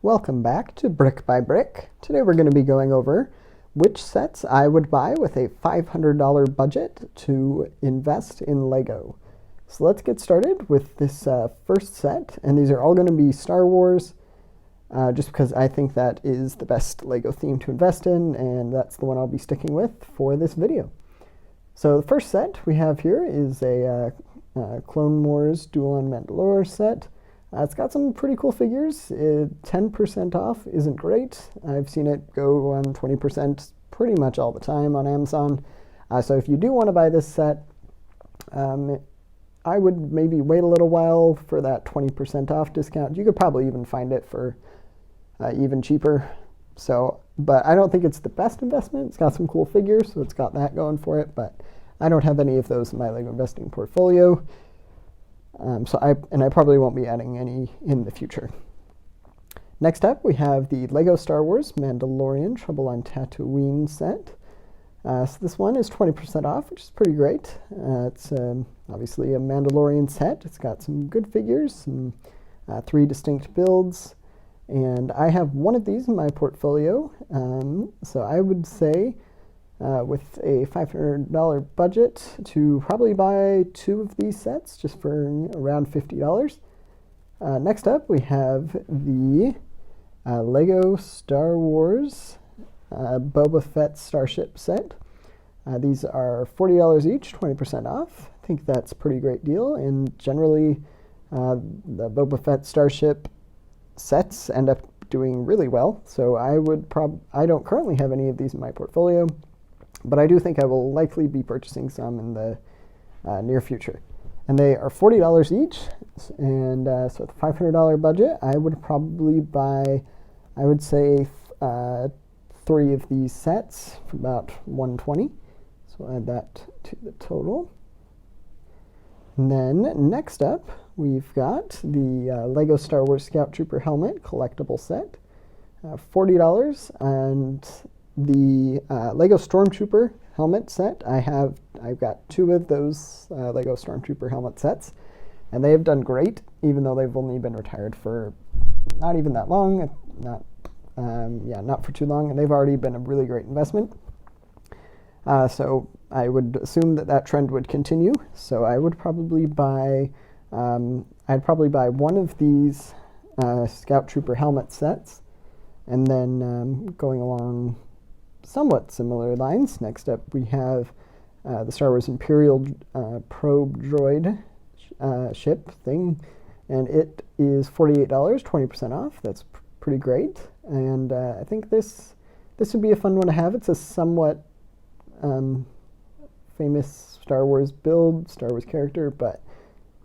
Welcome back to Brick by Brick. Today we're going to be going over which sets I would buy with a $500 budget to invest in Lego. So let's get started with this first set, and these are all going to be Star Wars, just because I think that is the best Lego theme to invest in, and that's the one I'll be sticking with for this video. So the first set we have here is a Clone Wars Duel on Mandalore set. It's got some pretty cool figures. 10% off isn't great. I've seen it go on 20% pretty much all the time on Amazon. So if you do want to buy this set, I would maybe wait a little while for that 20% off discount. You could probably even find it for even cheaper. But I don't think it's the best investment. It's got some cool figures, so it's got that going for it, but I don't have any of those in my Lego investing portfolio. I probably won't be adding any in the future. Next up, we have the Lego Star Wars Mandalorian Trouble on Tatooine set. So this one is 20% off, which is pretty great. It's obviously a Mandalorian set. It's got some good figures, and 3 distinct builds. And I have one of these in my portfolio. So I would say with a $500 budget to probably buy 2 of these sets just for around $50. Next up, we have the Lego Star Wars Boba Fett Starship set. These are $40 each, 20% off. I think that's a pretty great deal, and generally the Boba Fett Starship sets end up doing really well. So I don't currently have any of these in my portfolio, but I do think I will likely be purchasing some in the near future. And they are $40 each, and so with a $500 budget, I would probably buy, I would say, 3 of these sets for about $120. So I'll add that to the total. And then next up, we've got the Lego Star Wars Scout Trooper Helmet Collectible set, $40, and the Lego Stormtrooper helmet set. I've got 2 of those Lego Stormtrooper helmet sets, and they have done great, even though they've only been retired for not even that long, not for too long, and they've already been a really great investment. So I would assume that trend would continue. So I would probably buy, I'd probably buy one of these Scout Trooper helmet sets, and then going along somewhat similar lines. Next up, we have the Star Wars Imperial probe droid ship thing, and it is $48, 20% off. That's pretty great, and I think this would be a fun one to have. It's a somewhat famous Star Wars build, Star Wars character, but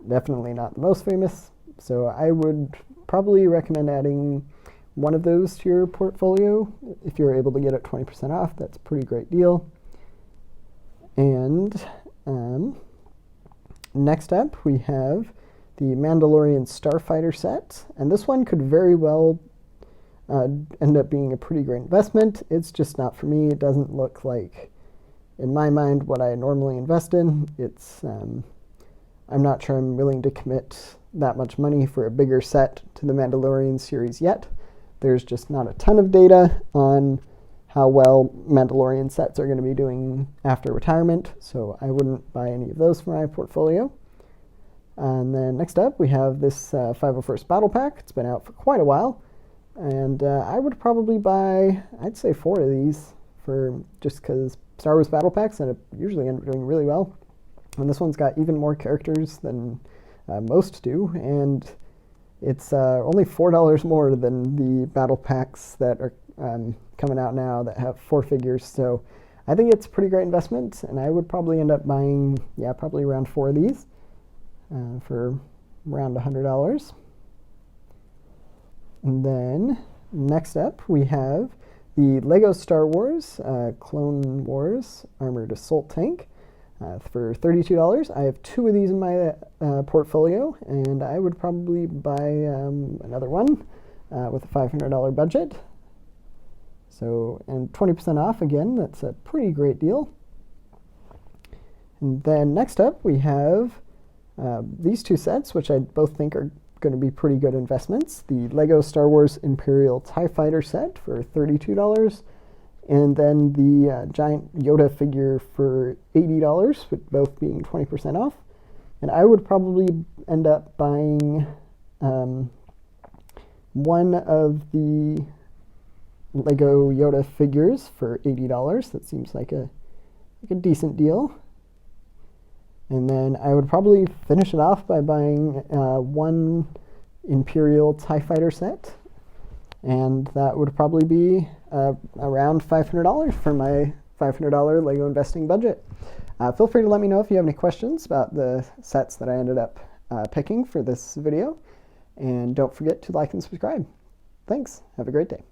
definitely not the most famous. So I would probably recommend adding one of those to your portfolio if you're able to get it 20% off. That's a pretty great deal. And next up, we have the Mandalorian Starfighter set, and this one could very well end up being a pretty great investment. It's just not for me. It doesn't look like, in my mind, what I normally invest in. It's I'm not sure I'm willing to commit that much money for a bigger set to the Mandalorian series yet. There's just not a ton of data on how well Mandalorian sets are going to be doing after retirement, so I wouldn't buy any of those for my portfolio. And then next up, we have this 501st Battle Pack. It's been out for quite a while, and I would probably buy, I'd say, 4 of these just because Star Wars Battle Packs usually end up doing really well. And this one's got even more characters than most do, and it's only $4 more than the battle packs that are coming out now that have 4 figures. So I think it's a pretty great investment, and I would probably end up buying, probably around 4 of these for around $100. And then next up, we have the Lego Star Wars Clone Wars Armored Assault Tank. For $32. I have 2 of these in my portfolio, and I would probably buy another one with a $500 budget. So, and 20% off, again, that's a pretty great deal. And then next up, we have these 2 sets, which I both think are going to be pretty good investments. The Lego Star Wars Imperial TIE Fighter set for $32, and then the giant Yoda figure for $80, with both being 20% off. And I would probably end up buying one of the Lego Yoda figures for $80. That seems like a decent deal. And then I would probably finish it off by buying one Imperial TIE Fighter set. And that would probably be around $500 for my $500 Lego investing budget. Feel free to let me know if you have any questions about the sets that I ended up picking for this video. And don't forget to like and subscribe. Thanks. Have a great day.